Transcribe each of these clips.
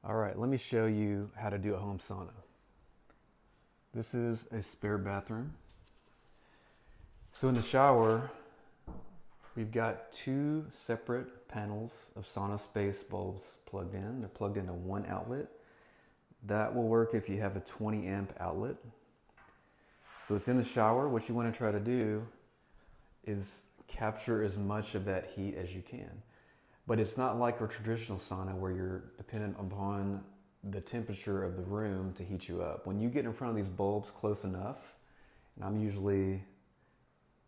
All right, let me show you how to do a home sauna. This is a spare bathroom. So in the shower, we've got two separate panels of Sauna Space bulbs plugged in. They're plugged into one outlet. That will work if you have a 20 amp outlet. So it's in the shower. What you want to try to do is capture as much of that heat as you can. But it's not like a traditional sauna where you're dependent upon the temperature of the room to heat you up. When you get in front of these bulbs close enough, and I'm usually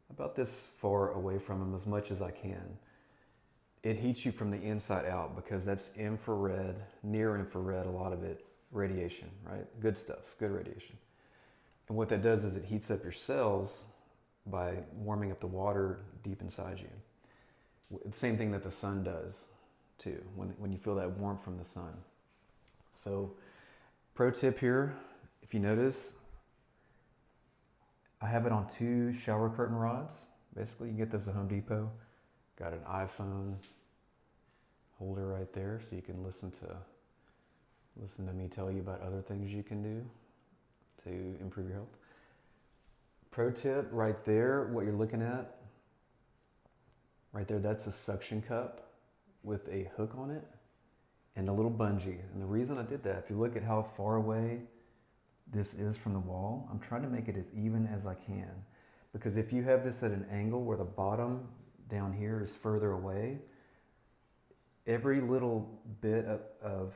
about this far away from them as much as I can, it heats you from the inside out because that's infrared, near infrared, a lot of it, radiation, right? Good stuff, good radiation. And what that does is it heats up your cells by warming up the water deep inside you. The same thing that the sun does too, when you feel that warmth from the sun. So, pro tip here, if you notice, I have it on two shower curtain rods. Basically, you can get those at Home Depot. Got an iPhone holder right there, so you can listen to me tell you about other things you can do to improve your health. Pro tip right there, what you're looking at, right there, that's a suction cup with a hook on it and a little bungee. And the reason I did that, if you look at how far away this is from the wall, I'm trying to make it as even as I can. Because if you have this at an angle where the bottom down here is further away, every little bit of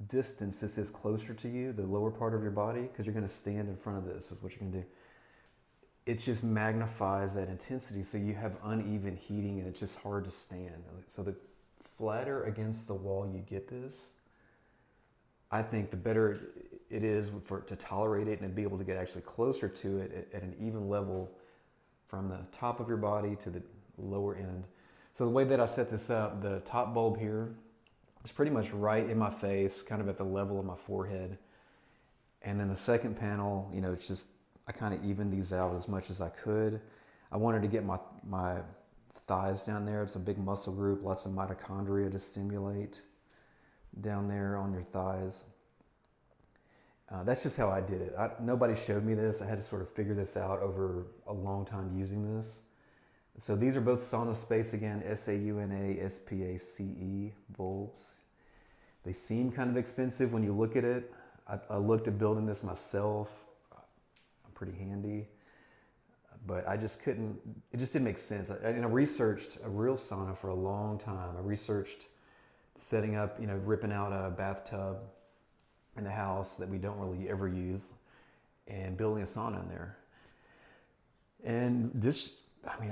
distance this is closer to you, the lower part of your body, because you're going to stand in front of this, is what you're going to do. It just magnifies that intensity, so you have uneven heating and it's just hard to stand. So the flatter against the wall you get this, I think the better it is for it to tolerate it and be able to get actually closer to it at an even level from the top of your body to the lower end. So the way that I set this up, the top bulb here is pretty much right in my face, kind of at the level of my forehead. And then the second panel, it's just, I kind of evened these out as much as I could. I wanted to get my thighs down there. It's a big muscle group, lots of mitochondria to stimulate down there on your thighs. That's just how I did it. Nobody showed me this. I had to sort of figure this out over a long time using this. So these are both Sauna Space again, SAUNA SPACE bulbs. They seem kind of expensive when you look at it. I looked at building this myself. Pretty handy, but I just couldn't, it just didn't make sense. I researched a real sauna for a long time. I researched setting up, ripping out a bathtub in the house that we don't really ever use and building a sauna in there. And this,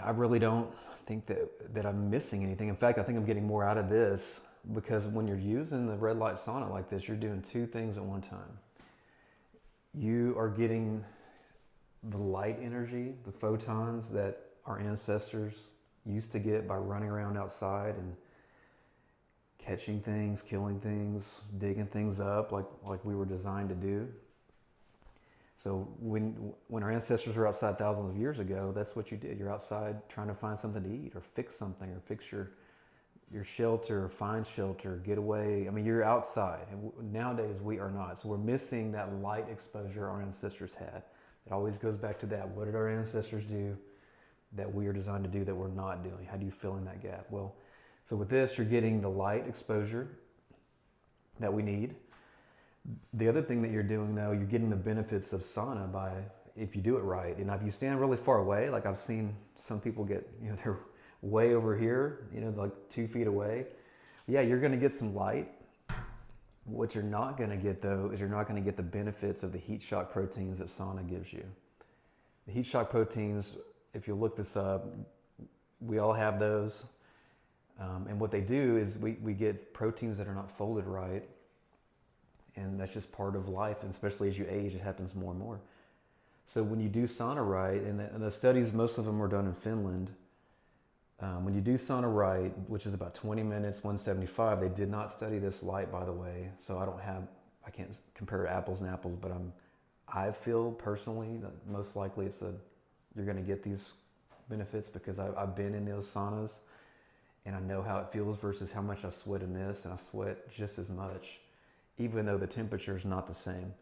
I really don't think that I'm missing anything. In fact, I think I'm getting more out of this because when you're using the red light sauna like this, you're doing two things at one time. You are getting the light energy, the photons that our ancestors used to get by running around outside and catching things, killing things, digging things up like we were designed to do. So when our ancestors were outside thousands of years ago, that's what you did. You're outside trying to find something to eat or fix something or fix your shelter, find shelter, get away. You're outside. And nowadays we are not. So we're missing that light exposure our ancestors had. It always goes back to that. What did our ancestors do that we are designed to do that we're not doing? How do you fill in that gap? Well, so with this, you're getting the light exposure that we need. The other thing that you're doing, though, you're getting the benefits of sauna by, if you do it right. And if you stand really far away, like I've seen some people get, they're way over here, like 2 feet away. Yeah, you're going to get some light. What you're not going to get, though, is you're not going to get the benefits of the heat shock proteins that sauna gives you. The heat shock proteins, if you look this up, we all have those. And what they do is we get proteins that are not folded right. And that's just part of life. And especially as you age, it happens more and more. So when you do sauna right, and the studies, most of them were done in Finland. When you do sauna right, which is about 20 minutes, 175, they did not study this light, by the way. So I can't compare apples and apples, but I feel personally that most likely you're going to get these benefits because I've been in those saunas and I know how it feels versus how much I sweat in this, and I sweat just as much. even though the temperature is not the same.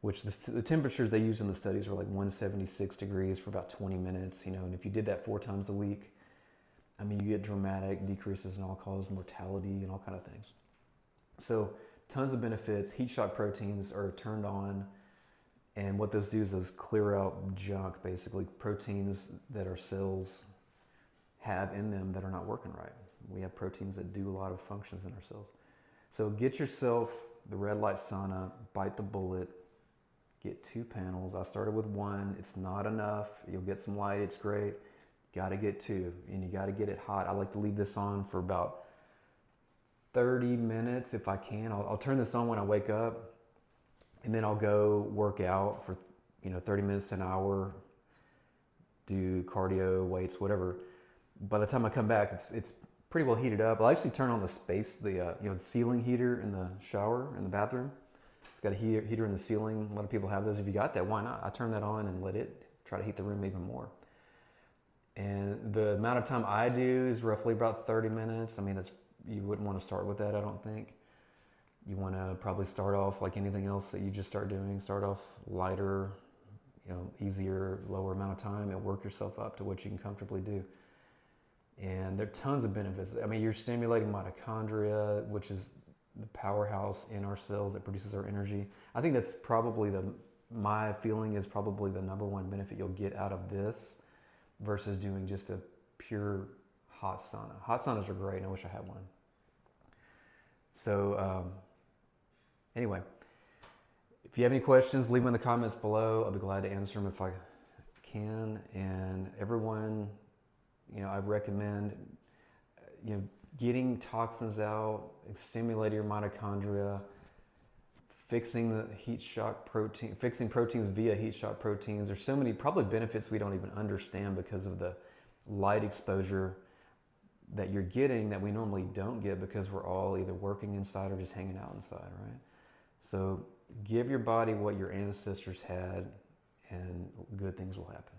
Which the temperatures they use in the studies were like 176 degrees for about 20 minutes, you know, and if you did that 4 times a week, I mean, you get dramatic decreases in all-cause mortality and all kind of things. So tons of benefits. Heat shock proteins are turned on, and what those do is those clear out junk, basically proteins that our cells have in them that are not working right. We have proteins that do a lot of functions in our cells. So get yourself the Red Light Sauna, bite the bullet, get 2 panels. I started with 1. It's not enough. You'll get some light. It's great. Got to get 2, and you got to get it hot. I like to leave this on for about 30 minutes if I can. I'll turn this on when I wake up, and then I'll go work out for 30 minutes to an hour, do cardio, weights, whatever. By the time I come back, it's pretty well heated up. I'll actually turn on the space, the ceiling heater in the shower, in the bathroom. It's got a heater in the ceiling. A lot of people have those. If you got that, why not? I turn that on and let it try to heat the room even more. And the amount of time I do is roughly about 30 minutes. I mean, you wouldn't want to start with that, I don't think. You want to probably start off like anything else that you just start doing. Start off lighter, easier, lower amount of time, and work yourself up to what you can comfortably do. And there are tons of benefits. I mean, you're stimulating mitochondria, which is the powerhouse in our cells that produces our energy. I think that's probably my feeling is probably the number one benefit you'll get out of this versus doing just a pure hot sauna. Hot saunas are great, and I wish I had one. So anyway, if you have any questions, leave them in the comments below. I'll be glad to answer them if I can. And everyone, I recommend, getting toxins out, stimulating your mitochondria, fixing the heat shock protein, fixing proteins via heat shock proteins. There's so many probably benefits we don't even understand because of the light exposure that you're getting that we normally don't get because we're all either working inside or just hanging out inside, right? So give your body what your ancestors had and good things will happen.